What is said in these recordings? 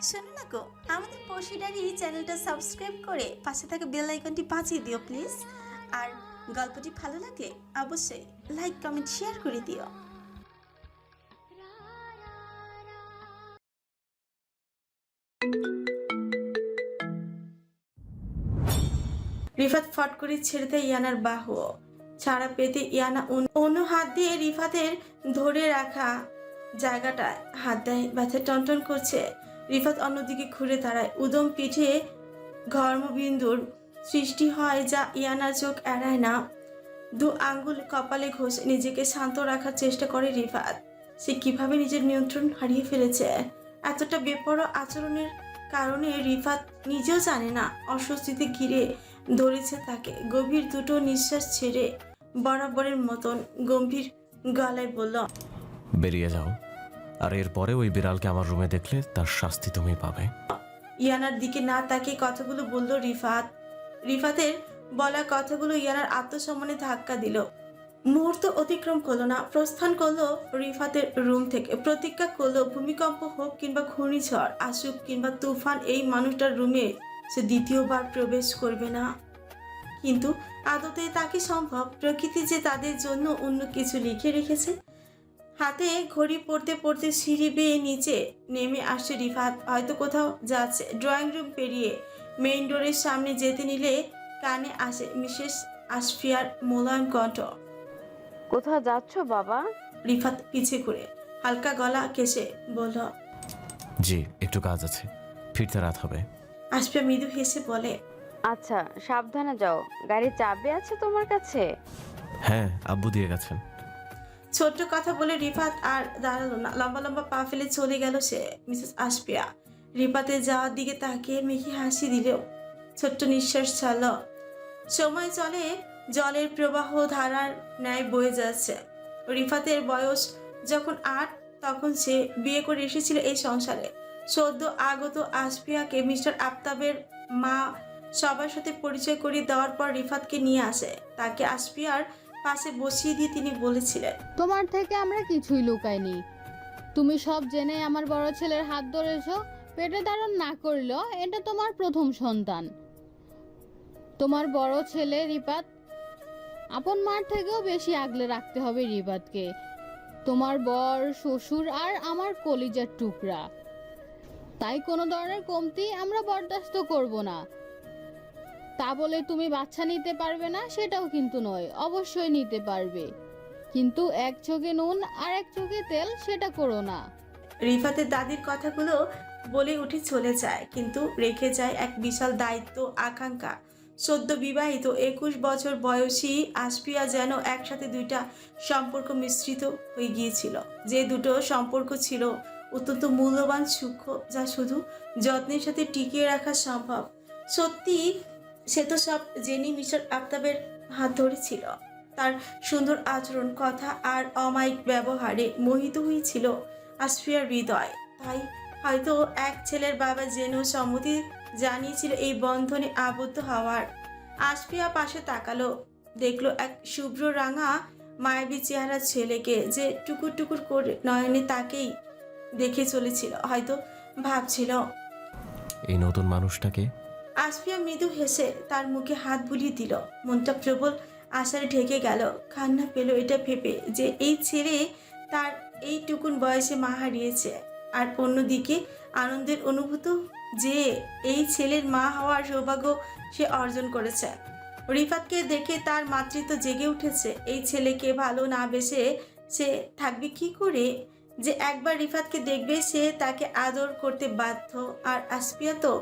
শোনো না গো, আমাদের পশিডারি চ্যানেলটা সাবস্ক্রাইব করে পাশে থাকা বেল আইকনটি বাজিয়ে দিও প্লিজ। আর গল্পটি ভালো লাগলে অবশ্যই লাইক কমেন্ট শেয়ার করে দিও। রিফাত ফট করে ছেড়ে দেয় ইয়ানার বাহু। ছাড়া পেতে ইয়ানা অন্য হাত দিয়ে রিফাতের ধরে রাখা জায়গাটায় হাত দেয়। ব্যথা টনটন করছে। রিফাত অন্যদিকে ঘুরে দাঁড়ায়। উদম পিঠে ঘর্মবিন্দুর সৃষ্টি হয়, যা ইয়ানার চোখ এড়ায় না। দু আঙ্গুল কপালে ঘষে নিজেকে শান্ত রাখার চেষ্টা করে রিফাত। সে কিভাবে নিজের নিয়ন্ত্রণ হারিয়ে ফেলেছে। এতটা বেপরোয়া আচরণের কারণে রিফাত নিজেও জানে না। অস্বস্তিতে ঘিরে ধরেছে তাকে। গভীর দুটো নিঃশ্বাস ছেড়ে বরাবরের মতন গম্ভীর গলায় বলল, বেরিয়ে যাও। আর এরপরে ওই বিড়ালকে আমার রুমে দেখলে তার শাস্তি তুমি পাবে। ইয়ানার দিকে না তাকিয়ে কথাগুলো বলল রিফাত। রিফাতের বলা কথাগুলো ইয়ানার আত্মসম্মানে ধাক্কা দিল। মুহূর্ত অতিক্রম করলো না, প্রস্থান করলো রিফাতের রুম থেকে। প্রতিজ্ঞা করলো ভূমিকম্প হোক কিংবা ঘূর্ণিঝড় আসুক কিংবা তুফান, এই মানুষটার রুমে সে দ্বিতীয়বার প্রবেশ করবে না। কিন্তু আদতে তাকে সম্ভব? প্রকৃতি যে তাদের জন্য অন্য কিছু লিখে রেখেছে। হাতে ঘড়ি পড়তে পড়তে সিঁড়ি বেয়ে নিচে নেমে আসছে রিফাত। হয়তো কোথাও যাচ্ছে। ড্রয়িং রুম পেরিয়ে মেইন ডোরের সামনে যেতে নিলে কানে আসে মিসেস আসফিয়ার মোলায়েম কণ্ঠ। কোথাও যাচ্ছ বাবা? রিফাত পিছে ঘুরে হালকা গলা কেসে বলল, জি, একটু কাজ আছে, ফিরতে রাত হবে। আসফিয়া মৃদু হেসে বলে, আচ্ছা, সাবধানে যাও। গাড়ির চাবি আছে তোমার কাছে? হ্যাঁ, আব্বু দিয়ে গেছেন। ছোট্ট কথা বলে রিফাত আর দাঁড়ালো না। লম্বা লম্বা পা ফেলে চলে গেল সে। মিসেস আসফিয়া রিফাতের যাওয়ার দিকে তাকিয়ে মেঘে হাসি দিল, ছোট্ট নিঃশ্বাস ছাড়ল। সময় চলে জলের প্রবাহ ধারার ন্যায় বয়ে যাচ্ছে। রিফাতের বয়স যখন ৮, তখন সে বিয়ে করে এসেছিল এই সংসারে। সদ্য আগত আসফিয়াকে মিস্টার আফতাবের মা সবার সাথে পরিচয় করিয়ে দেওয়ার পর রিফাতকে নিয়ে আসে। তাকে আসফিয়ার পাশে বসিয়ে দিয়ে তিনি বলেছিলেন, তোমার থেকে আমরা কিছুই লুকাইনি। তুমি সব জেনে আমার বড় ছেলের হাত ধরেছ। পেটে ধারণ না করলেও এটা তোমার প্রথম সন্তান। তোমার বড় ছেলে রিপাত, আপন মার থেকেও বেশি আগলে রাখতে হবে রিপাতকে। তোমার বর, শ্বশুর আর আমার কলিজার টুকরা। তাই কোনো ধরনের কমতি আমরা বরদাস্ত করব না। তা বলে তুমি বাচ্চা নিতে পারবে না সেটাও কিন্তু নয়, অবশ্যই নিতে পারবে, কিন্তু এক চোখে নুন আর এক চোখে তেল সেটা করো না। রিফাতের দাদির কথাগুলো বলে উঠে চলে যায়, কিন্তু রেখে যায় এক বিশাল দায়িত্ব, আকাঙ্ক্ষা। সদ্য বিবাহিত ২১ বছর বয়সী আসফিয়া যেন একসাথে দুইটা সম্পর্ক মিশ্রিত হয়ে গিয়েছিল। যে দুটো সম্পর্ক ছিল অত্যন্ত মূল্যবান, সূক্ষ্ম, যা শুধু যত্নের সাথে টিকিয়ে রাখা সম্ভব। সত্যি সে তো সব জেনি মিস্টার আফতাবের হাত ধরেছিল। তার সুন্দর আচরণ, কথা আর অমায়িক ব্যবহারে মোহিত হয়েছিল আসফিয়ার হৃদয়। তাই হয়তো এক ছেলের বাবা জেনেও সম্মতি জানিয়েছিল এই বন্ধনে আবদ্ধ হওয়ার। আসফিয়া পাশে তাকালো, দেখলো এক শুভ্র রাঙা মায়াবী চেহারা ছেলেকে, যে টুকুর টুকুর করে নয়নে তাকেই দেখে চলেছিল। হয়তো ভাবছিল, এই নতুন মানুষটাকে। আসফিয়া মৃদু হেসে তার মুখে হাত বুলিয়ে দিল। মনটা প্রবল আশায় ঢেকে গেল। কান্না পেল এটা ভেবে যে এই ছেলে তার এইটুকুন বয়সে মা হারিয়েছে। আর অন্যদিকে আনন্দের অনুভূত যে এই ছেলের মা হওয়ার সৌভাগ্য সে অর্জন করেছে। রিফাতকে দেখে তার মাতৃত্ব জেগে উঠেছে। এই ছেলেকে ভালো না বেসে সে থাকবে কি করে? যে একবার রিফাতকে দেখবে সে তাকে আদর করতে বাধ্য। আর আসফিয়া তো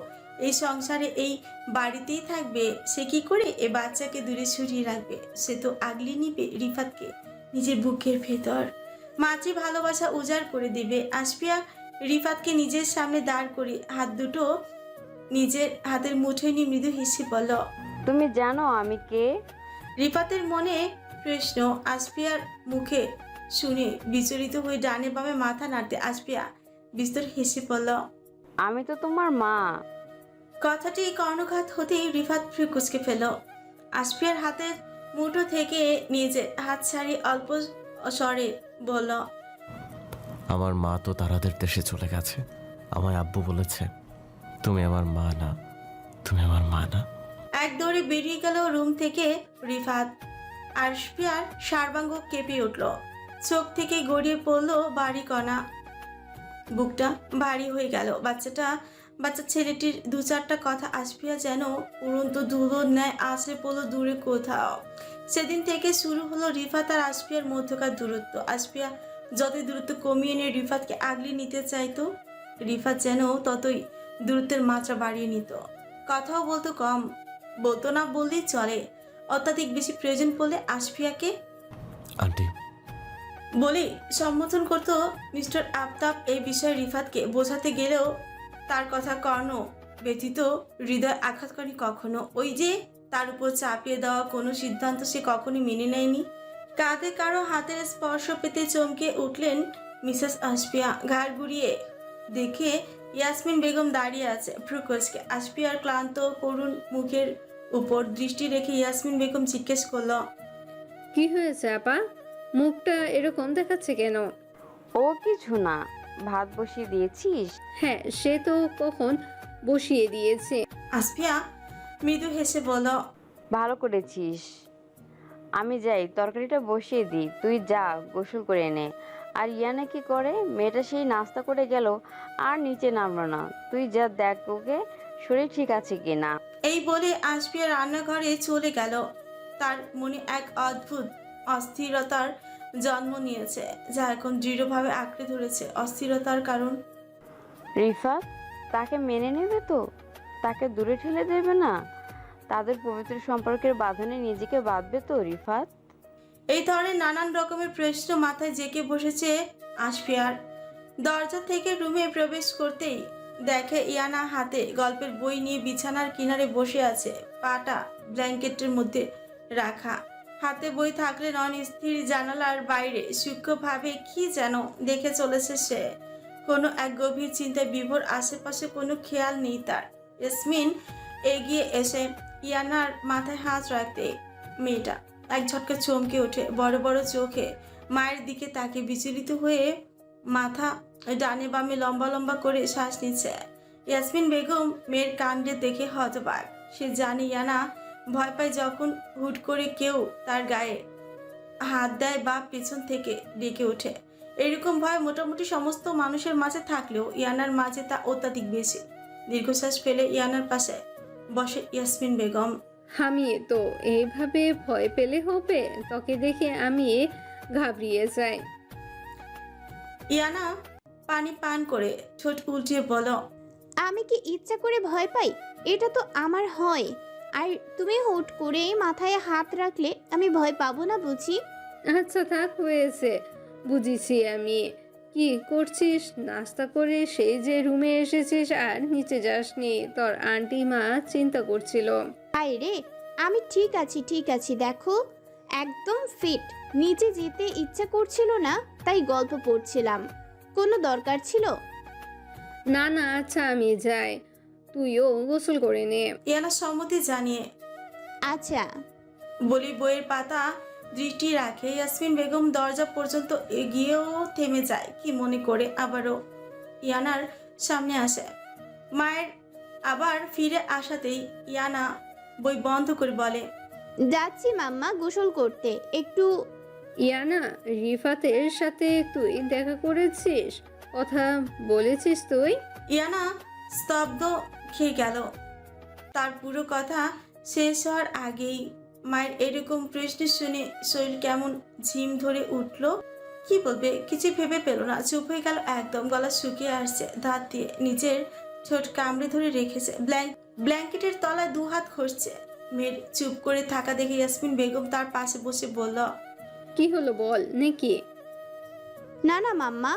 এই সংসারে, এই বাড়িতেই থাকবে। সে কি করে এ বাচ্চাকে দূরে সরিয়ে রাখবে? সে তো আগলে নিবে রিফাতকে নিজের বুকের ভেতর। মাতৃ ভালোবাসা উজাড় করে দিবে। আসফিয়া রিফাতকে নিজের সামনে দাঁড় করে হাত দুটো নিজের হাতের মুঠোয় নিয়ে মৃদু হেসে বলল, তুমি জানো আমি কে? রিফাতের মনে প্রশ্ন। আসফিয়ার মুখে শুনে বিচলিত হয়ে ডানে বামে মাথা নাড়তে আসফিয়া বিস্তর হেসে বলল, আমি তো তোমার মা। কথাটি কর্ণঘাত হতেই রিফাত ফ্রি কুচকে ফেল। আসফিয়ার হাতের মুঠো থেকে নিজের হাত ছাড়িয়ে অল্প স্বরে বলল, আমার মা তো তারাদের দেশে চলে গেছে, আমায় আব্বু বলেছে তুমি আমার মা না, তুমি আমার মা না। এক দৌড়ে বেরিয়ে গেল রুম থেকে রিফাত। আশফিয়ার সার্বাঙ্গ কেঁপে উঠল, চোখ থেকে গড়িয়ে পড়লো বাড়ি কণা, বুকটা ভারী হয়ে গেল। বাচ্চা ছেলেটির দু চারটা কথা আশফিয়া যেন উড়ন্ত ধুলোর ন্যায় আছড়ে পড়লো দূরে কোথাও। সেদিন থেকে শুরু হলো রিফাত আর আশফিয়ার মধ্যকার দূরত্ব। আশফিয়া যতই দূরত্ব কমিয়ে নিয়ে রিফাতকে আগলে নিতে চাইতো, রিফাত যেন ততই দূরত্বের মাত্রা বাড়িয়ে নিত। কথাও বলতো কম, বলতো না বললেই চলে। অত্যাধিক বেশি প্রয়োজন পড়লে আশফিয়াকে আন্টি, বলেই সম্বোধন করত মিস্টার আফতাব। এই বিষয়ে রিফাতকে বোঝাতে গেলেও তার কথা কর্ণ ব্যতীত হৃদয় আঘাত করেনি কখনো। ওই যে তার উপর চাপিয়ে দেওয়া কোনো সিদ্ধান্ত সে কখনই মেনে নেয়নি। কাঁধে কারো হাতের স্পর্শ পেতে চমকে উঠলেন মিসেস আশফিয়া। ঘাড় ঘুরিয়ে দেখে ইয়াসমিন বেগম দাঁড়িয়ে আছে ভ্রুকুচকে। আশফিয়ার ক্লান্ত করুণ মুখের উপর দৃষ্টি রেখে ইয়াসমিন বেগম জিজ্ঞেস করল, কি হয়েছে আপা, মুখটা এরকম দেখাচ্ছে কেন? ও কিছু না, ভাত বসিয়ে দিয়েছিস? হ্যাঁ, সে তো কখন বসিয়ে দিয়েছে। আশফিয়া মৃদু হেসে বলল, ভালো করেছিস। আমি যাই, তরকারিটা বসিয়ে দিই, তুই যা গোসল করে নে। আর ইয়ানা কি করে? মেয়েটা সেই নাস্তা করে গেল আর নিচে নামলো না। তুই যা দেখ ওকে শরীর ঠিক আছে কিনা। এই বলে আশফিয়া রান্নাঘরে চলে গেল। তার মনে এক অদ্ভুত অস্থিরতার জন্ম নিয়েছে, যা এখন দৃঢ়ভাবে আঁকড়ে ধরেছে। অস্থিরতার কারণ রিফাত তাকে মেনে নেবে তো? তাকে দূরে ঠেলে দেবে না? তাদের পবিত্র সম্পর্কের বাঁধনে নিজেকে বাঁধবে তো রিফাত? এই ধরনের নানান রকমের প্রশ্ন মাথায় জেঁকে বসেছে আশফিয়ার। দরজা থেকে রুমে প্রবেশ করতেই দেখে ইয়ানা হাতে গল্পের বই নিয়ে বিছানার কিনারে বসে আছে, পাটা ব্ল্যাঙ্কেটের মধ্যে রাখা। হাতে বই থাকলে স্থির জানালার বাইরে সূক্ষ্মভাবে কি যেন দেখে চলেছে সে। কোনো এক গভীর চিন্তায় বিভোর, আশেপাশে কোনো খেয়াল নেই তার। ইয়াসমিন এগিয়ে এসে ইয়ানার মাথায় হাত রাখতে মেয়েটা এক ঝটকা চমকে ওঠে। বড় বড় চোখে মায়ের দিকে তাকে বিচলিত হয়ে মাথা ডানে বামে লম্বা লম্বা করে শ্বাস নিচ্ছে। ইয়াসমিন বেগম মেয়ের কাণ্ডে দেখে হতবাক। সে জানে ইয়ানা ভয় পায় যখন হুট করে কেউ তার গায়ে হাত দেয় বা পেছন থেকে ডেকে ওঠে। এরকম ভয় মোটামুটি সমস্ত মানুষের মাঝে থাকলেও ইয়ানার মাঝে তা অত্যাধিক বেশি। দীর্ঘশ্বাস ফেলে ইয়ানার পাশে বসে ইয়াসমিন বেগম। আমি তো এইভাবে ভয় পেলে হবে? তোকে দেখে আমি ঘাবড়িয়ে যাই। ইয়ানা পানি পান করে ঠোঁট উল্টিয়ে বলল, আমি কি ইচ্ছা করে ভয় পাই? এটা তো আমার হয়। আর তুমি হুট করে মাথায় হাত রাখলে আমি ভয় পাবো না বুঝি? আচ্ছা থাক, হয়েছে, বুঝেছি আমি। কি করছিস? নাস্তা করে সেই যে রুমে এসেছিস আর নিচে যাসনি? তোর আন্টি মা চিন্তা করছিল। আয় রে, আমি ঠিক আছি দেখো, একদম ফিট। নিচে যেতে ইচ্ছা করছিল না, তাই গল্প পড়ছিলাম। কোনো দরকার ছিল? না না, আচ্ছা আমি যাই, তুইও গোসল করে নে। ইয়ানা সম্মতি জানিয়ে আচ্ছা। বলি বইয়ের পাতা দৃষ্টি রাখে। ইয়াসমিন বেগম দরজা পর্যন্ত এগিয়েও থেমে যায় কি মনে করে, আবারও ইয়ানার সামনে আসে। মায়ের আবার ফিরে আসাতেই ইয়ানা বই বন্ধ করে বলে, যাচ্ছি মাম্মা গোসল করতে একটু। ইয়ানা, রিফাতের সাথে তুই দেখা করেছিস? কথা বলেছিস তুই? ইয়ানা স্তব্ধ খেয়ে গেল। তার পুরো কথা শেষ হওয়ার আগেই মায়ের এরকম প্রশ্ন শুনে শরীর কেমন ঝিম ধরে উঠল। কি বলবে কিছু ভেবে পেল না, চুপ হয়ে গেল একদম। গলা শুকিয়ে আসছে, দাঁত দিয়ে নিজের ঠোঁট কামড়ে ধরে রেখেছে। ব্ল্যাঙ্কেটের তলায় দু হাত খসছে। মেয়ের চুপ করে থাকা দেখে ইয়াসমিন বেগম তার পাশে বসে বলল, কি হলো বল নাকি? না না মাম্মা,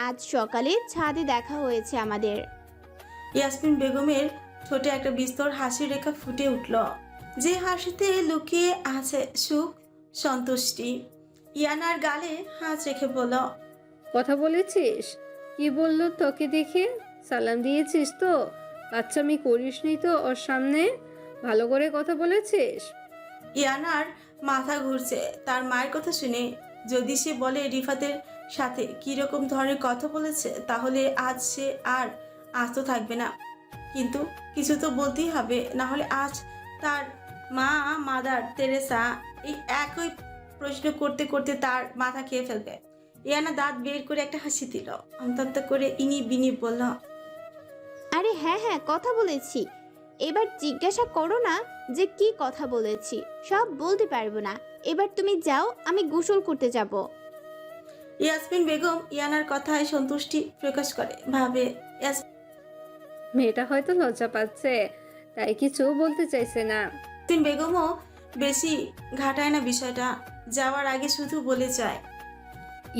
আজ সকালে ছাদে দেখা হয়েছে আমাদের। ইয়াসমিন বেগমের ঠোঁটে একটা বিস্তর হাসির রেখা ফুটে উঠল, যে হাসিতে লুকিয়ে আছে সুখ, সন্তুষ্টি। ইয়ানার গালে হাত রেখে বলল, কথা বলেছিস? কি বললো তোকে দেখে? সালাম দিয়েছিস তো? বাচ্চামি করিসনি তো ওর সামনে? ভালো করে কথা বলেছিস? ইয়ানার মাথা ঘুরছে তার মায়ের কথা শুনে। যদি সে বলে রিফাতের সাথে কিরকম ধরনের কথা বলেছে, তাহলে আজ সে আর আজ তো থাকবে না, কিন্তু কিছু তো বলতেই হবে, না হলে আজ তার মা মাদার তেরেসা এই একই প্রশ্ন করতে করতে তার মাথা খেয়ে ফেলবে। ইয়ানা দাঁত বের করে একটা হাসি দিল, আমতামতা করে ইনি বিনি বলল, আরে হ্যাঁ হ্যাঁ, কথা বলেছি। এবার জিজ্ঞাসা করো না যে কি কথা বলেছি, সব বলতে পারবো না। এবার তুমি যাও, আমি গোসল করতে যাব। ইয়াসমিন বেগম ইয়ানার কথায় সন্তুষ্টি প্রকাশ করে, ভাবে মেয়েটা হয়তো লজ্জা পাচ্ছে, তাই কিছু বলতে চাইছে না। ইয়াসমিন বেগমও বেশি ঘাটায় না বিষয়টা, যাওয়ার আগে শুধু বলে যায়,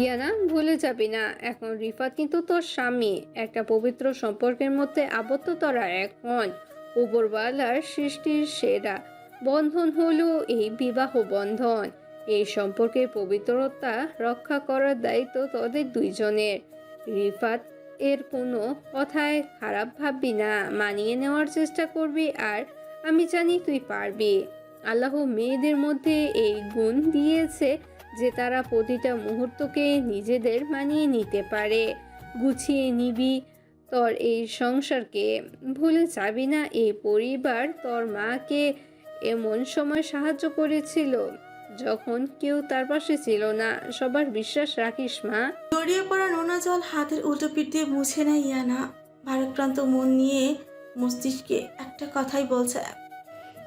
ইয়ানা, ভুলে যাবি না, এখন রিফাত কিন্তু তোর স্বামী। একটা পবিত্র সম্পর্কের মধ্যে আবদ্ধ তোরা এখন। উপরওয়ালার সৃষ্টির সেরা বন্ধন হলো এই বিবাহ বন্ধন। এই সম্পর্কের পবিত্রতা রক্ষা করার দায়িত্ব তোদের দুইজনের। রিফাত এর কোনো কথায় খারাপ ভাববি না, মানিয়ে নেওয়ার চেষ্টা করবি, আর আমি জানি তুই পারবি। আল্লাহ মেয়েদের মধ্যে এই গুণ দিয়েছে যে তারা প্রতিটা মুহূর্তকে নিজেদের মানিয়ে নিতে পারে। গুছিয়ে নিবি তোর এই সংসারকে। ভুলে যাবি না, এই পরিবার তোর মাকে এমন সময় সাহায্য করেছিল যখন কেউ তার পাশে ছিল না। সবার বিশ্বাস রাখিস মা। গড়িয়ে পড়া নোনা জল হাতের উল্টো পিঠ দিয়ে মুছে নেয় ইয়ানা, ভারাক্রান্ত মন নিয়ে মস্তিষ্কে একটা কথাই বলছে,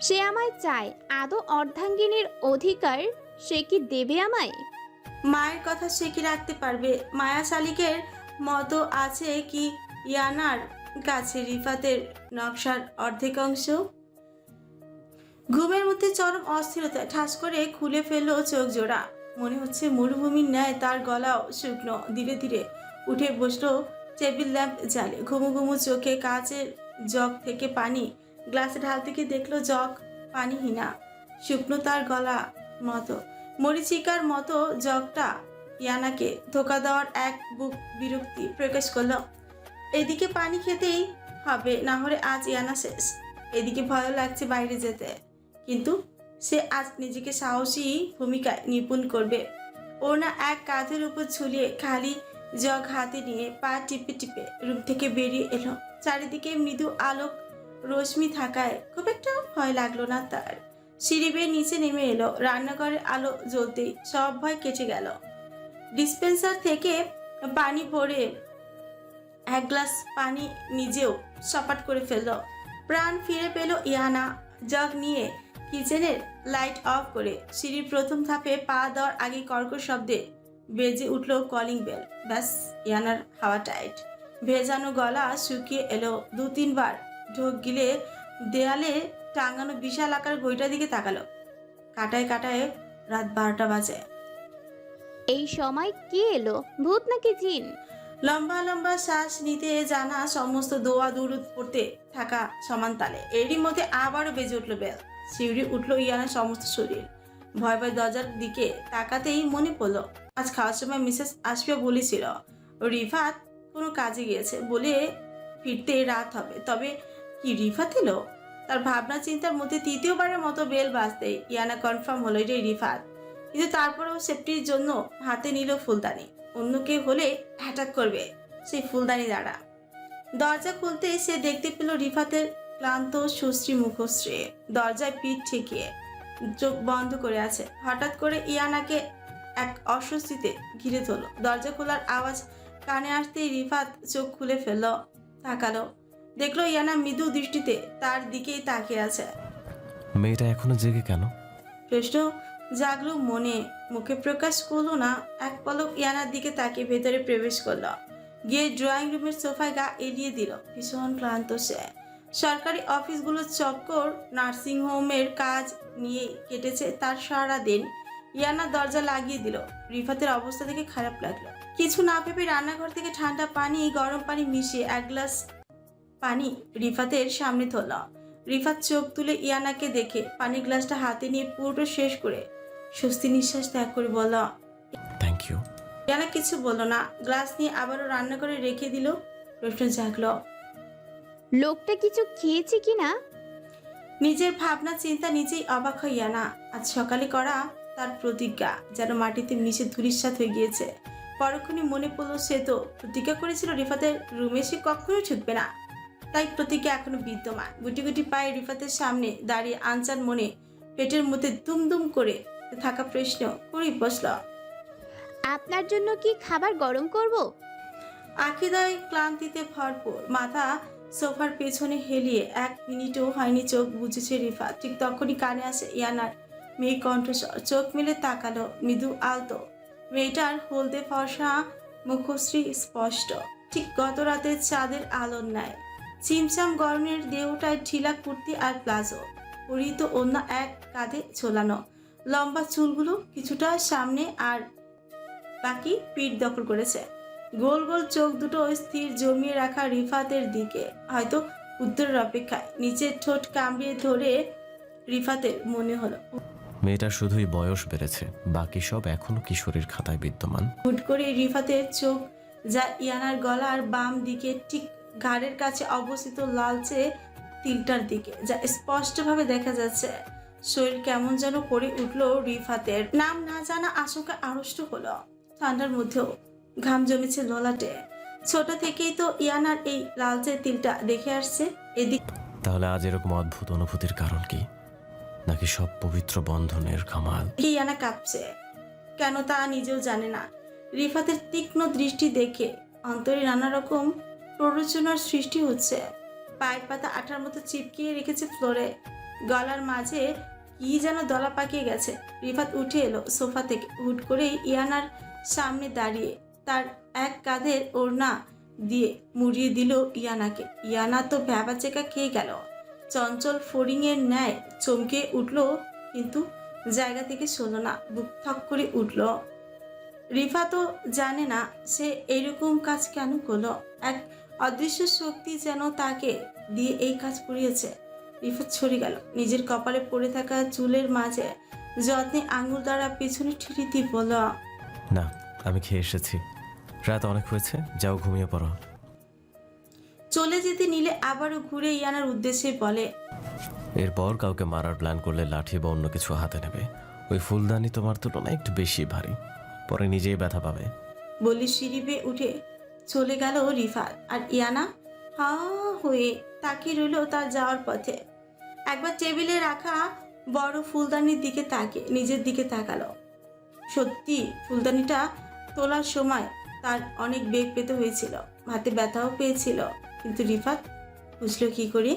সে আমায় চায়, আদৌ অর্ধাঙ্গিনীর অধিকার সে কি দেবে আমায়? মায়ের কথা সে কি রাখতে পারবে? মায়া শালিকের মতো আছে কি ইয়ানার কাছে রিফাতের নকশার অর্ধেক অংশ? ঘুমের মধ্যে চরম অস্থিরতা ঠাস করে খুলে ফেললো চোখ জোড়া, মনে হচ্ছে মরুভূমির ন্যায় তার গলাও শুকনো। ধীরে ধীরে উঠে বসলো, টেবিল ল্যাম্প জ্বালে, ঘুমু ঘুমু চোখে কাচের জগ থেকে পানি গ্লাসে ঢালতে গিয়ে দেখলো জগ পানিহীনা, শুকনো তার গলা মতো, মরিচিকার মতো। জগটা ইয়ানাকে ধোকা দেওয়ার এক বুক বিরক্তি প্রকাশ করলো। এদিকে পানি খেতেই হবে, না হলে আজ ইয়ানা শেষ। এদিকে ভয় লাগছে বাইরে যেতে, কিন্তু সে আজ নিজেকে সাহসী ভূমিকায় নিপুণ করবে। ও না এক কাঁধের উপর ঝুলিয়ে খালি জগ হাতে নিয়ে পা টিপে টিপে রুম থেকে বেরিয়ে এলো। চারিদিকে মৃদু আলোক রশ্মি থাকায় খুব একটা ভয় লাগলো না তার। সিঁড়ি বেয়ে নিচে নেমে এলো, রান্নাঘরের আলো জ্বলতেই সব ভয় কেটে গেল। ডিসপেন্সার থেকে পানি ভরে এক গ্লাস পানি নিজেও সপাট করে ফেললো। প্রাণ ফিরে পেল ইয়ানা। জগ নিয়ে কিচেনের লাইট অফ করে সিঁড়ির প্রথম ধাপে পা দেওয়ার আগে কর্কশ শব্দে বেজে উঠল কলিং বেল। ব্যাস, ইয়ানার হাওয়া টাইট, ভেজানো গলা শুকিয়ে এলো। 2-3 বার ঢোক গিলে দেয়ালে টাঙানো বিশাল আকার বইটার দিকে তাকালো। কাটায় কাটায় রাত 12টা বাজে। এই সময় কে এলো? ভূত নাকি জিন? লম্বা লম্বা শ্বাস নিতে জানা সমস্ত দোয়া দুরুদ পড়তে থাকা সমান তালে এরই মধ্যে আবারও বেজে উঠল বেল। শিউরে উঠল ইয়ানার সমস্ত শরীর। ভয় ভয় দরজার দিকে তাকাতেই মনে পড়লো আজ খাওয়ার সময় মিসেস আসফিয়া বলেছিল রিফাত কোনো কাজে গিয়েছে বলে ফিরতে রাত হবে। তবে কি রিফাত এলো? তার ভাবনা চিন্তার মধ্যে তৃতীয়বারের মতো বেল বাজতেই ইয়ানা কনফার্ম হলো এটাই রিফাত। কিন্তু তারপরেও সেফটির জন্য হাতে নিল ফুলদানি। অন্য কেউ হলে অ্যাটাক করবে সেই ফুলদানি দ্বারা। দরজা খুলতে সে দেখতে পেল রিফাতের ক্লান্ত সুশ্রী মুখশ্রী দরজায় পিঠ ঠেকিয়ে চোখ বন্ধ করে আছে। হঠাৎ করে ইয়ানাকে এক অস্বস্তিতে ঘিরে ধরল। দরজা খোলার আওয়াজ কানে আসতেই রিফাত চোখ খুলে ফেলল, তাকালো, দেখলো ইয়ানা মৃদু দৃষ্টিতে তার দিকেই তাকিয়ে আছে। মেয়েটা এখনো জেগে কেন? প্রশ্ন জাগলো মনে, মুখে প্রকাশ করলো না। এক পলক ইয়ানার দিকে তাকিয়ে ভেতরে প্রবেশ করলো, গিয়ে ড্রয়িং রুমের সোফায় গা এলিয়ে দিল। ভীষণ ক্লান্ত সে। সরকারি অফিসগুলোর চক্কর, নার্সিংহোমের কাজ নিয়ে কেটেছে তার সারা দিন। ইয়ানা দরজা লাগিয়ে দিল। রিফাতের অবস্থা দেখে খারাপ লাগলো। কিছু না ভেবে রান্নাঘর থেকে ঠান্ডা পানি গরম পানি মিশিয়ে এক গ্লাস পানি রিফাতের সামনে ধরল। রিফাত চোখ তুলে ইয়ানাকে দেখে পানির গ্লাসটা হাতে নিয়ে পুরোটা শেষ করে স্বস্তি নিঃশ্বাস ত্যাগ করে বলল, থ্যাংক ইউ। ইয়ানা কিছু বলল না, গ্লাস নিয়ে আবারও রান্না করে রেখে দিল। প্রশ্ন জাগলো, লোকটা কিছু খেয়েছে কিনা? নিজের ভাবনা চিন্তা নিজেই অবাক হয় ইয়ানা। আজ সকালে করা তার প্রতিজ্ঞা যেন মাটিতে মিশে ধূলিসাৎ হয়ে গিয়েছে। পরক্ষণে মনে পড়লো সে তো প্রতিজ্ঞা করেছিল রিফাতের রুমে সে কখনোই ঢুকবে না। তাই প্রতিজ্ঞা এখনো বিদ্যমান। গুটি গুটি পায়ে রিফাতের সামনে দাঁড়িয়ে আনচান মনে পেটের মধ্যে দুমদুম করে থাকা প্রশ্ন করেই বসল। আপনার জন্য কি খাবার গরম করব? আখিদয় ক্লান্তিতে ভরপুর, মাথা সোফার পেছনে হেলিয়ে 1 মিনিটও হয়নি চোখ বুঝেছে রিফাত। ঠিক তখনই কানে আসে ইয়ানার মেয়ে কণ্ঠস্বর। চোখ মেলে তাকালো, মৃদু আলতো। মেয়েটার হলদে ফর্সা মুখশ্রী স্পষ্ট, ঠিক গত রাতের চাঁদের আলোর ন্যায়। চিমচাম গরমের দেহটায় ঢিলা কুর্তি আর প্লাজো, পরিহিত অন্য এক কাঁধে ঝোলানো। লম্বা চুলগুলো কিছুটা সামনে আর বাকি পিঠ দখল করেছে। গোল গোল চোখ দুটো স্থির জমিয়ে রাখা রিফাতের দিকে, হয়তো উত্তরের অপেক্ষায়। নিচের ঠোঁট কামড়িয়ে ধরে রিফাতের মনে হলো মেয়েটার শুধুই বয়স বেড়েছে, বাকি সব এখনো কিশোরীর খাতায় বিদ্যমান। হুট করে রিফাতের চোখ যা ইয়ানার গলার বাম দিকে ঠিক ঘাড়ের কাছে অবস্থিত লালচে তিলটার দিকে, যা স্পষ্টভাবে দেখা যাচ্ছে। শরীর কেমন যেন করে উঠল রিফাতের। নাম না জানা আশঙ্কা আড়ষ্ট হলো। ঠান্ডার মধ্যেও ঘাম জমেছে ললাটে। ছোট থেকেই তো ইয়ানার এই লালচে তিলটা দেখে আসছে। এদিক তাহলে আজ এরকম অদ্ভুত অনুভূতির কারণ কি? নাকি সব পবিত্র বন্ধনের কামাল? ইয়ানা কাঁপছে, কেন তা নিজেও জানে না। রিফাতের তীক্ষ্ণ দৃষ্টি দেখে অন্তরে নানা রকম প্ররোচনার সৃষ্টি হচ্ছে। পায়ের পাতা আঠার মতো চিপকিয়ে রেখেছে ফ্লোরে, গলার মাঝে কি যেন দলা পাকিয়ে গেছে। রিফাত উঠে এলো সোফা থেকে, হুট করেই ইয়ানার সামনে দাঁড়িয়ে তার এক কাঁধের ওড়না দিয়ে মুড়িয়ে দিল ইয়ানাকে। ইয়ানা তো ভ্যাবাচেকা খেয়ে গেল, চঞ্চল ফড়িংয়ের ন্যায় চমকে উঠল, কিন্তু জায়গা থেকে সরল না, বুক থক করে উঠল। রিফা তো জানে না সে এইরকম কাজ কেন করলো। এক অদৃশ্য শক্তি যেন তাকে দিয়ে এই কাজ করিয়েছে। রিফাত সরে গেল, নিজের কপালে পড়ে থাকা চুলের মাঝে যত্নে আঙুল দ্বারা পেছনে ঠিকই দিয়ে বলল, না, আমি খেয়ে এসেছি, রাত অনেক হয়েছে, যাও ঘুমিয়ে পড়ো। চলে যেতে নিলে আবারও ঘুরে ইয়ানার উদ্দেশ্যে বলে, এরপর কাউকে মারার প্ল্যান করলে লাঠি বা অন্য কিছু হাতে নেবে। ওই ফুলদানি তোমার তুলনায় একটু বেশি ভারী, পরে নিজেই ব্যথা পাবে। বলে সিঁড়ি বেয়ে উঠে চলে গেল রিফাত। আর ইয়ানা হা হয়ে তাকিয়ে রইল তার যাওয়ার পথে। একবার টেবিলে রাখা বড় ফুলদানির দিকে তাকিয়ে নিজের দিকে তাকালো। সত্যি ফুলদানিটা তোলার সময় তার অনেক বেগ পেতে হয়েছিল, হাতে ব্যথাও পেয়েছিল, কিন্তু রিফাত বুঝলো কি করে?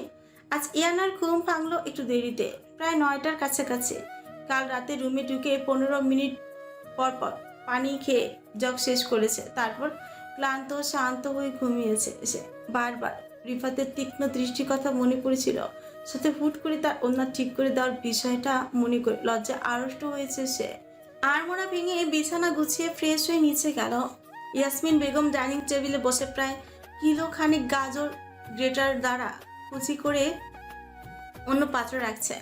আজ ইয়ানার ঘুম ভাঙলো একটু দেরিতে, প্রায় 9টার কাছাকাছি। কাল রাতে রুমে ঢুকে 15 মিনিট পর পর পানি খেয়ে জগ শেষ করেছে, তারপর ক্লান্ত শান্ত হয়ে ঘুমিয়েছে সে। বারবার রিফাতের তীক্ষ্ণ দৃষ্টির কথা মনে পড়েছিল, সাথে হুট করে তার ওড়না ঠিক করে দেওয়ার বিষয়টা মনে করে লজ্জা আড়ষ্ট হয়েছে সে। আড়মোড়া ভেঙে বিছানা গুছিয়ে ফ্রেশ হয়ে নিচে গেল। ইয়াসমিন বেগম ডাইনিং টেবিলে বসে প্রায় কিলো খানিক গাজর গ্রেটার দ্বারা কুচি করে অন্য পাত্র রাখছে।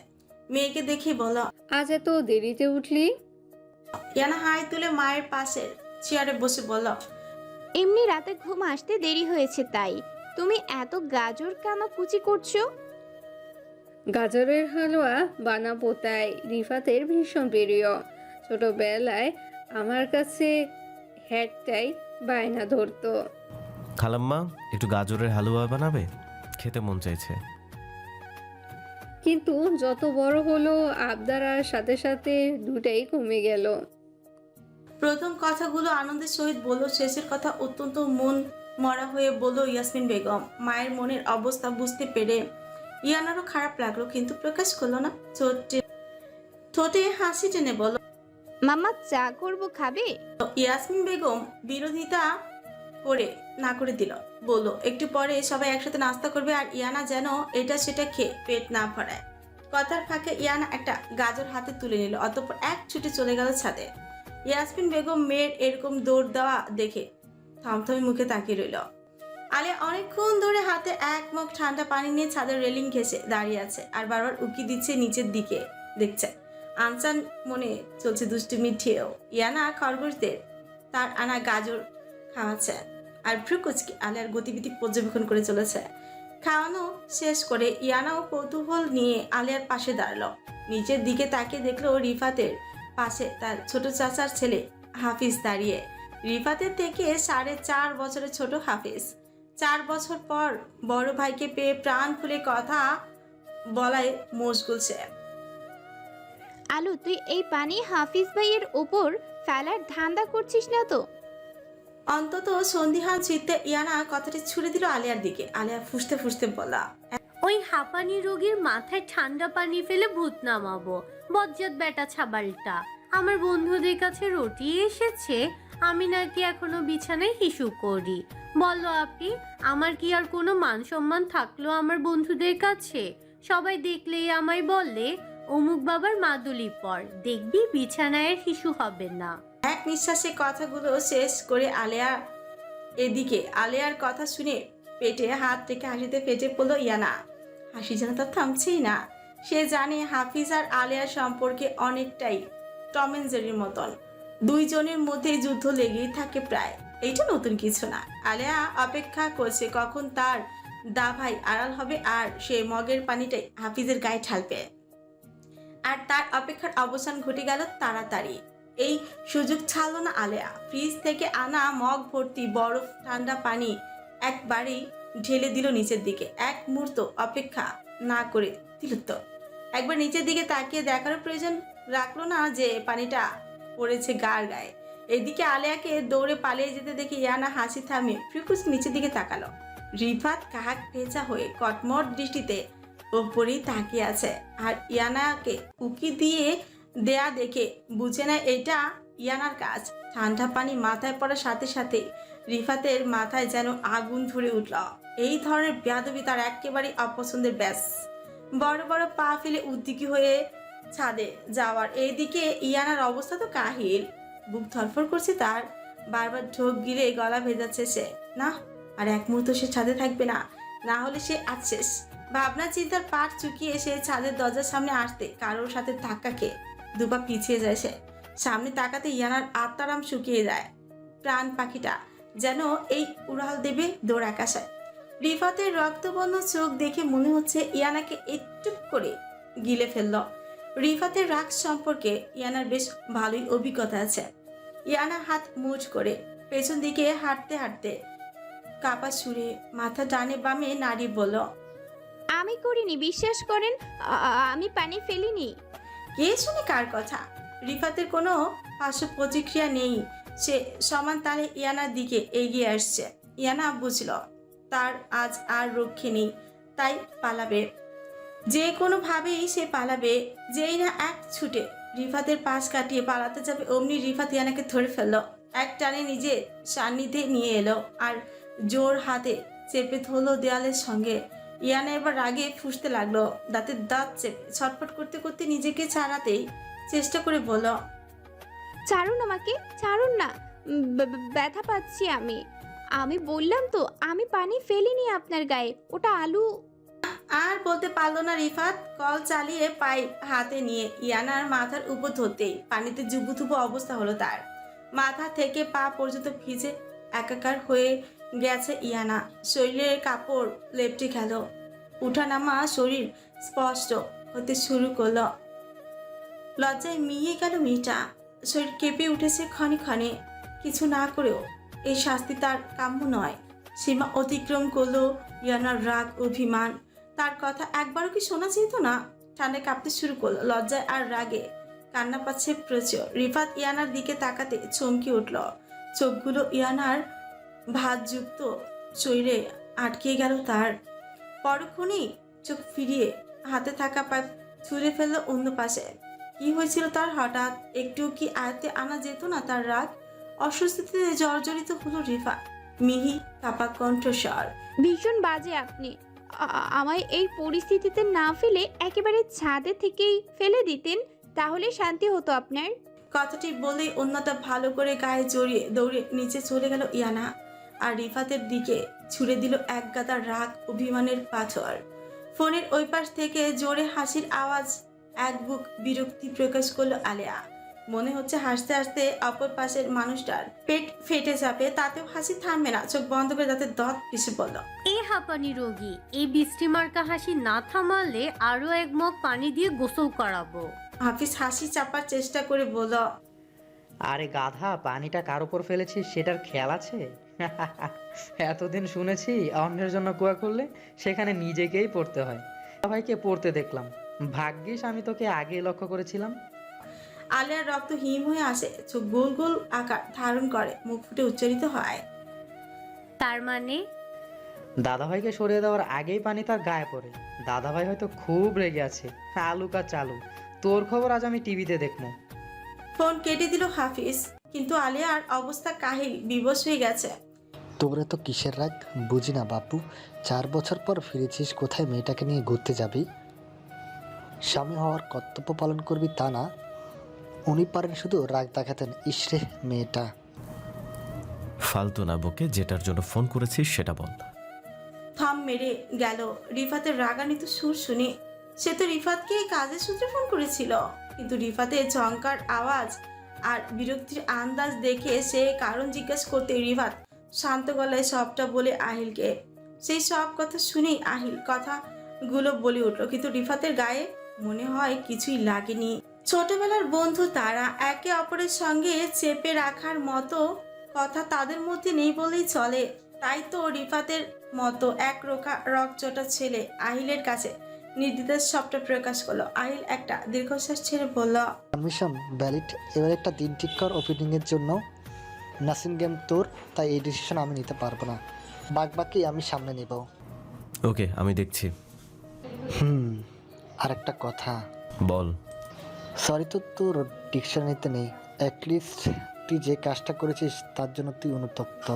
মেয়েকে দেখে বলল, আজ এত দেরিতে উঠলি? ইয়ানা হাই তুলে মায়ের পাশে চেয়ারে বসে বলল, এমনি রাতে ঘুম আসতে দেরি হয়েছে তাই। তুমি এত গাজর কেন কুচি করছো? গাজরের হালুয়া বানাবো তাই। রিফাতের ভীষণ প্রিয়। ছোটবেলায় আমার কাছে হ্যাটটাই বায়না ধরতো। খালাম্মা, একটু গাজরের হালুয়া বানাবে? খেতে মন চাইছে। কিন্তু যত বড় হলো আবদার আর সাথে সাথে দুটাই কমে গেল। প্রথম কথাগুলো আনন্দের সহিত বলল, শেষের কথা অত্যন্ত মন মরা হয়ে বলল ইয়াসমিন বেগম। মায়ের মনের অবস্থা বুঝতে পেরে ইয়ানারও খারাপ লাগলো, কিন্তু প্রকাশ করলো না। ঠোঁটে হাসি টেনে বলল, মাম্মা চা করব, খাবে? ইয়াসমিন বেগম বিরোধিতা করে না করে দিল, বলল, একটু পরে সবাই একসাথে নাস্তা করবে, আর ইয়ানা যেন এটা সেটা খেয়ে পেট না ভরায়। কথার ফাঁকে ইয়ানা একটা গাজর হাতে তুলে নিল, অতঃপর এক ছুটে চলে গেল ছাদে। ইয়াসমিন বেগম মেয়ের এরকম দৌড় দেওয়া দেখে থমথমে মুখে তাকিয়ে রইল। আলিয়া অনেকক্ষণ ধরে হাতে এক মগ ঠান্ডা পানি নিয়ে ছাদের রেলিং ঘেঁষে দাঁড়িয়ে আছে, আর বারবার উকি দিচ্ছে নিচের দিকে দেখছে। আনচান মনে চলছে দুষ্টুমি ঠেও। ইয়ানা খরগোশদের তার আনা গাজর খাওয়াচ্ছে, আর ভ্রুকুচকে আলিয়ার গতিবিধি পর্যবেক্ষণ করে চলেছে। খাওয়ানো শেষ করে ইয়ানাও কৌতূহল নিয়ে আলিয়ার পাশে দাঁড়ালো। নিচের দিকে তাকিয়ে দেখলো রিফাতের পাশে তার ছোট চাচার ছেলে হাফিজ দাঁড়িয়ে। রিফাতের থেকে 4.5 বছরের ছোট হাফিজ। 4 বছর পর বড় ভাইকে পেয়ে প্রাণ খুলে কথা বলায় মশগুল সে। আলু, তুই এই পানি হাফিজ ভাইয়ের ওপর ফেলার ধান্দা করছিস না তো? অন্তত সন্ধিহান চিত্তে ইয়ানা কথাটি ছুড়ে দিল আলিয়ার দিকে। আলিয়া ফুসতে ফুসতে বলা, ওই হাঁপানি রোগীর মাথায় ঠান্ডা পানি ফেলে ভূত নামাবো? বজ্জাত বেটা ছাবালটা। আমার বন্ধুদের কাছে রটি এসেছে, আমি নাকি এখনো বিছানায় হিসু করি। বলো আপনি, আমার কি আর কোনো মান সম্মান থাকলো আমার বন্ধুদের কাছে? সবাই দেখলেই আমায় বললে অমুক বাবার মাদুলি পর, দেখবি বিছানায় আর হিসু হবে না। এক নিঃশ্বাসে কথাগুলো শেষ করে আলিয়া এদিকে। আলিয়ার কথা শুনে পেটে হাত রেখে হাসিতে ফেটে পড়লো ইয়ানা। হাসি যেন তার থামছেই না। সে জানে হাফিজ আর আলিয়ার সম্পর্কে অনেকটাই টম এন্ড জেরির মতন। দুইজনের মধ্যে যুদ্ধ লেগেই থাকে প্রায়। এইটা নতুন কিছু না। আলিয়া অপেক্ষা করছে কখন তার দাভাই আড়াল হবে আর সে মগের পানিটাই হাফিজের গায়ে ঢালবে। আর তার অপেক্ষার অবসান ঘটে গেল তাড়াতাড়ি। এই সুযোগ ছাড়ল না আলেয়া। ফ্রিজ থেকে আনা মগ ভর্তি বরফ ঠান্ডা পানি একবারেই ঢেলে দিল নিচের দিকে। এক মুহূর্ত অপেক্ষা না করে দিল তো। একবার নিচের দিকে তাকিয়ে দেখার প্রয়োজন রাখলো না যে পানিটা পড়েছে গার গায়ে। এদিকে আলেয়াকে দৌড়ে পালিয়ে যেতে দেখে ইয়ানা হাসি থামিয়ে ফ্রিকুস নিচের দিকে তাকালো। রিফাত কাক ভেজা হয়ে কটমট দৃষ্টিতে ওপরেই তাকিয়ে আছে। আর ইয়ানাকে উকি দিয়ে দেয়া দেখে বুঝে নেয় এটা ইয়ানার কাজ। ঠান্ডা পানি মাথায় পড়ার সাথে সাথে রিফাতের মাথায় যেন আগুন ধরে উঠল। এই ধরনের বেয়াদবি তার একেবারেই অপছন্দের। ব্যাস বড় বড় পা ফেলে উদ্যোগী হয়ে ছাদে যাওয়ার। এইদিকে ইয়ানার অবস্থা তো কাহিল। বুক ধরফর করছে তার। বারবার ঢোক গিলে গলা ভেজাচ্ছে সে। না, আর এক মুহূর্ত সে ছাদে থাকবে না, না হলে সে আজ শেষ। ভাবনা চিন্তার পাট চুকিয়ে এসে ছাদের দরজার সামনে আসতে কারোর সাথে ধাক্কা খেয়ে দুপা পিছিয়ে যায় সে। সামনে তাকাতে ইয়ানার আত্মারাম শুকিয়ে যায়। প্রাণ পাখিটা যেন এই উড়াল দেবে দৌড় আকাশায়। রিফাতের রক্তবর্ণ চোখ দেখে মনে হচ্ছে ইয়ানাকে একটু করে গিলে ফেলল। রিফাতের রাগ সম্পর্কে ইয়ানার বেশ ভালোই অভিজ্ঞতা আছে। ইয়ানা হাত মুঠ করে পেছন দিকে হাঁটতে হাঁটতে কাপা সুরে মাথা ডানে বামে নাড়ি বলল, আমি করিনি, বিশ্বাস করেন। আমি পানি ফেলিনি। কে শুনে কার কথা? রিফাতের কোনো পার্শ্ব প্রতিক্রিয়া নেই। সে সমান তালে ইয়ানার দিকে এগিয়ে আসছে। ইয়ানা বুঝল তার আজ আর রক্ষে নেই, তাই পালাবে। যে কোনোভাবেই সে পালাবে। যেই না এক ছুটে রিফাতের পাশ কাটিয়ে পালাতে যাবে, অমনি রিফাত ইয়ানাকে ধরে ফেললো। এক টানে নিজে সান্নিধ্যে নিয়ে এলো আর জোর হাতে চেপে ধরলো দেয়ালের সঙ্গে। ইয়ানা এবার রাগে ফুঁসতে লাগলো, দাঁতের দাঁত চেপে ছটফট করতে করতে নিজেকে ছাড়াতেই চেষ্টা করে বলল, ছাড়ুন আমাকে, ছাড়ুন না, ব্যথা পাচ্ছি আমি। আমি বললাম তো আমি পানি ফেলিনি আপনার গায়ে, ওটা আলু। আর বলতে পারলো না রিফাত। কল চালিয়ে পাইপ হাতে নিয়ে ইয়ানার মাথার উপর ধরতেই পানিতে জুবুথুবু অবস্থা হলো তার। মাথা থেকে পা পর্যন্ত ভিজে একাকার হয়ে গেছে ইয়ানা। শরীরের কাপড় লেপটে গেল। উঠানামা শরীর স্পষ্ট হতে শুরু করলো। লজ্জায় মিয়ে গেল মেয়েটা। শরীর কেঁপে উঠেছে ক্ষণে ক্ষণে। কিছু না করেও এই শাস্তি তার কাম্য নয়। সীমা অতিক্রম করলো ইয়ানার রাগ অভিমান। তার কথা একবারও কি শোনা যেত না? ঠান্ডায় কাঁপতে শুরু করলো। লজ্জায় আর রাগে কান্না পাচ্ছে প্রচুর। রিফাত ইয়ানার দিকে তাকাতে চমকে উঠল। চোখগুলো ইয়ানার ভাতযুক্ত শরীরে আটকে গেল তার। পরক্ষণেই চোখ ফিরিয়ে হাতে থাকা পাইপ ছুঁড়ে ফেললো অন্য পাশে। কি হয়েছিল তার হঠাৎ? একটু কি আয়ত্তে আনা যেত না তার রাগ? অস্বস্তিতে জর্জরিত হলো রিফা। মিহি কাপা কণ্ঠস্বর, ভীষণ বাজে আপনি। আমায় এই পরিস্থিতিতে না ফেলে একেবারে ছাদে থেকেই ফেলে দিতেন, তাহলে শান্তি হতো আপনার। কথাটি বলেই অন্যটা ভালো করে গায়ে জড়িয়ে দৌড়ে নিচে চলে গেল ইয়ানা। আর রিফাতের দিকে ছুড়ে দিল এক গাদা রাগ অভিমানের পাথর। ফোনের ওই পাশ থেকে জোরে হাসির আওয়াজ, এক বুক বিরক্তি প্রকাশ করলো আলেয়া। মনে হচ্ছে হাসতে হাসতে অপর পাশের মানুষটার পেট ফেটে যাবে, তাতেও হাসি থামবে না। চোখ বন্ধ করে দাঁতের দাঁত পিষে বলল, এই হাঁপানি রোগী এই বৃষ্টি মার্কা হাসি না থামালে আরো এক মগ পানি দিয়ে গোসল করাবো। হাফিজ হাসি চাপার চেষ্টা করে বলল, আরে গাধা, পানিটা কার উপর ফেলেছিস সেটার খেয়াল আছে? এতদিন শুনেছি অন্যের জন্য কুয়া করলে সেখানে নিজেকেই পড়তে হয়। ভাইকে পড়তে দেখলাম, ভাগ্যিস আমি তোকে আগেই লক্ষ্য করেছিলাম। আলিয়ার রক্ত হিম হয়ে আসে, চোখ গোল গোল আকার ধারণ করে, মুখ ফুটে উচ্চারিত হয়। তার মানে? দাদাভাইকে সরিয়ে দেওয়ার আগেই পানি তার গায়ে পড়ে। দাদাভাই হয়তো খুব রেগে আছে। আলু কা চালু, তোর খবর আজ আমি টিভিতে দেখবো। ফোন কেটে দিল হাফিজ, কিন্তু আলিয়ার অবস্থা কাহিল, বিবশ হয়ে গেছে। তোমরা তো কিসের রাগ বুঝি না বাপু। 4 বছর পর ফিরেছিস, কোথায় মেয়েটাকে নিয়ে ঘুরতে যাবি? স্বামী হওয়ার কর্তব্য পালন করবি তা না। উনি পারেন শুধু রাগ দেখাতেন। ইসরে মেয়েটা। ফালতু না বকে যেটার জন্য ফোন করেছিস সেটা বল। থম মেরে গেল রিফাতের রাগান্বিত সুর শুনে। সে তো রিফাতকে কাজের সূত্রে ফোন করেছিল, কিন্তু রিফাতের ঝংকার আওয়াজ আর বিরক্তির আন্দাজ দেখে সে কারণ জিজ্ঞাসা করতে রিফাত শান্ত গলায় সবটা বলে আহিলকে। সেই সব কথা শুনেই আহিল কথাগুলো বলে উঠল, কিন্তু রিফাতের গায়ে মনে হয় কিছুই লাগেনি। ছোটবেলার বন্ধু তারা, একে অপরের সঙ্গে চেপে রাখার মতো কথা তাদের মধ্যে নেই বলেই চলে। তাই তো রিফাতের মতো এক রকচটা ছেলে আহিলের কাছে নির্দ্বিধায় সবটা প্রকাশ করলো। আহিল একটা দীর্ঘশ্বাস ছেড়ে বলল, পারমিশন ভ্যালিড। এবার একটা দিন ঠিক কর ওপেনিংয়ের জন্য। নাসিন গেম তোর, তাই এই ডিসিশন আমি নিতে পারবো না। বাকি আমি সামনে নেব। ওকে, আমি দেখছি। আর একটা কথা। বল। সরি তো তোর ডিকশনারিতে নেই। অ্যাটলিস্ট তুই যে কাজটা করেছিস তার জন্য তুই অনুতপ্ত,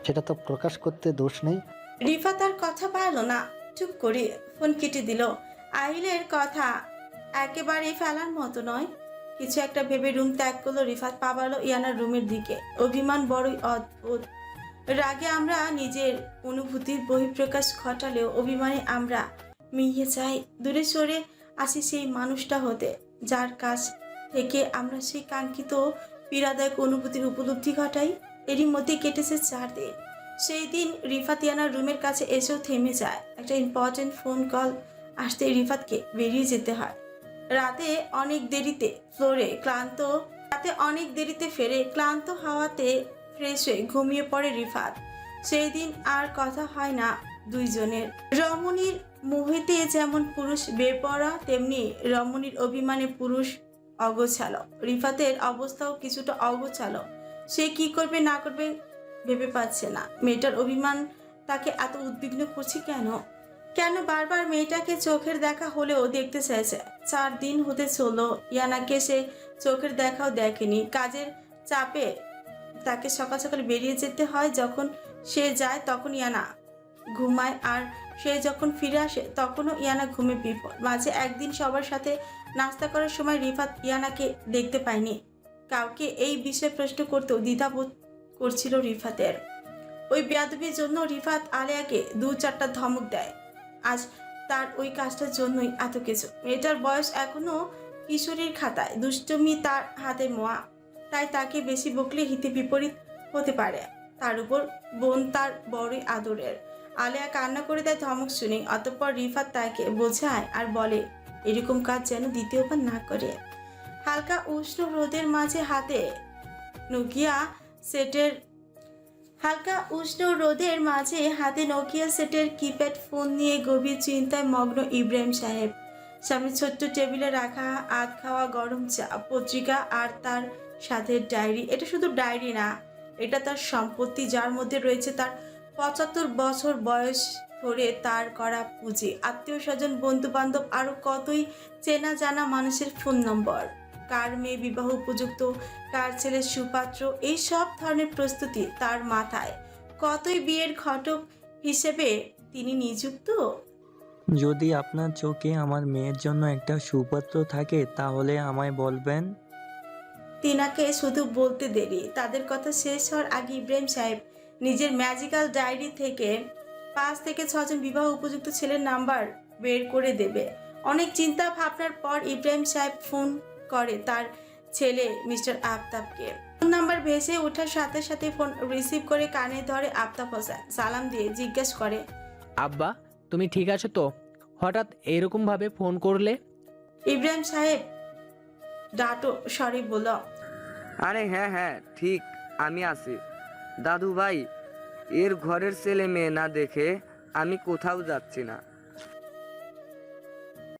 সেটা তো প্রকাশ করতে দোষ নেই। রিফাত আর কথা পারল না, চুপ করে ফোন কেটে দিল। আহিলের কথা একেবারে ফেলার মতো নয়। কিছু একটা ভেবে রুম ত্যাগ করলো রিফাত। পা বাড়লো ইয়ানার রুমের দিকে। অভিমান বড়ই অদ্ভুত। রাগে আমরা নিজের অনুভূতির বহিঃপ্রকাশ ঘটালেও অভিমানে আমরা মিলিয়ে যাই, দূরে সরে আসি সেই মানুষটা হতে, যার কাছ থেকে আমরা সেই কাঙ্ক্ষিত পীড়াদায়ক অনুভূতির উপলব্ধি ঘটাই। এরই মধ্যে কেটেছে 4 দিন। সেই দিন রিফাত ইয়ানার রুমের কাছে এসেও থেমে যায়। একটা ইম্পর্টেন্ট ফোন কল আসতে রিফাতকে বেরিয়ে যেতে হয়। রাতে অনেক দেরিতে ফেরে ক্লান্ত হাওয়াতে ফ্রেশ হয়ে ঘুমিয়ে পড়ে রিফাত। সেই দিন আর কথা হয় না দুইজনের। রমণীর মোহিতে যেমন পুরুষ বেপরোয়া, তেমনি রমণীর অভিমানে পুরুষ অগোছালো। রিফাতের অবস্থাও কিছুটা অগোছালো। সে কি করবে না করবে ভেবে পাচ্ছে না। মেয়েটার অভিমান তাকে এত উদ্বিগ্ন করছে কেন বারবার মেয়েটাকে চোখের দেখা হলেও দেখতে চাইছে। 4 দিন হতে চললো ইয়ানাকে সে চোখের দেখাও দেখেনি। কাজের চাপে তাকে সকাল সকাল বেরিয়ে যেতে হয়। যখন সে যায় তখন ইয়ানা ঘুমায়, আর সে যখন ফিরে আসে তখনও ইয়ানা ঘুমে বিপদ। মাঝে একদিন সবার সাথে নাস্তা করার সময় রিফাত ইয়ানাকে দেখতে পায়নি। কাউকে এই বিষয়ে প্রশ্ন করতেও দ্বিধাবোধ করছিল রিফাতের। ওই বেয়াদবির জন্য রিফাত আলিয়াকে 2-4টা ধমক দেয়। আজ তার ওই কাজটার জন্যই এত কিছু। মেয়েটার বয়স এখনো কিশোরীর খাতায়, দুষ্টুমি তার হাতে মোয়া, তাই তাকে বেশি বকলে হিতে বিপরীত হতে পারে। তার উপর বোন তার বড়ই আদরের। আলিয়া কান্না করে দেয় ধমক শুনে। অতঃপর রিফাত তাকে বোঝায় আর বলে এরকম কাজ যেন দ্বিতীয়বার না করে। হালকা উষ্ণ রোদের মাঝে হাতে নোকিয়া সেটের কিপ্যাড ফোন নিয়ে গভীর চিন্তায় মগ্ন ইব্রাহিম সাহেব। সামনে ছোট্ট টেবিলে রাখা আধ খাওয়া গরম চা, পত্রিকা আর তার সাথে ডায়েরি। এটা শুধু ডায়েরি না, এটা তার সম্পত্তি, যার মধ্যে রয়েছে তার 75 বছর বয়স ধরে তার করা পুঁজি, আত্মীয় স্বজন, বন্ধু বান্ধব, আরো কতই চেনা জানা মানুষের ফোন নম্বর, কার মেয়ে বিবাহ উপযুক্ত, কার ছেলের সুপাত্র, এই সব ধরনের প্রস্তুতি তার মাথায়। কতই বিয়ের ঘটক হিসেবে তিনি নিযুক্ত। যদি আপনার চোখে আমার মেয়ের জন্য একটা সুপাত্র থাকে তাহলে আমায় বলবেন। তিনাকে শুধু বলতে দেরি। তাদের কথা শেষ হওয়ার আগে ইব্রাহিম সাহেব নিজের ম্যাজিক্যাল ডায়েরি থেকে 5 থেকে 6 জন বিবাহ উপযুক্ত ছেলের নাম্বার বের করে দেবে। অনেক চিন্তা ভাবনার পর ইব্রাহিম সাহেব ফোন করে তার ছেলে মিস্টার আফতাবকে। ফোন নাম্বার ভেসে ওঠার সাথে সাথে ফোন রিসিভ করে কানে ধরে আফতাব হোসেন। সালাম দিয়ে জিজ্ঞেস করে, আব্বা তুমি ঠিক আছো তো? হঠাৎ এরকম ভাবে ফোন করলে? ইব্রাহিম সাহেব ডাটো স্বরে বলল, আরে হ্যাঁ হ্যাঁ ঠিক, আমি আছি। দাদু ভাই, এর ঘরের ছেলে মেয়ে না দেখে আমি কোথাও যাচ্ছি না।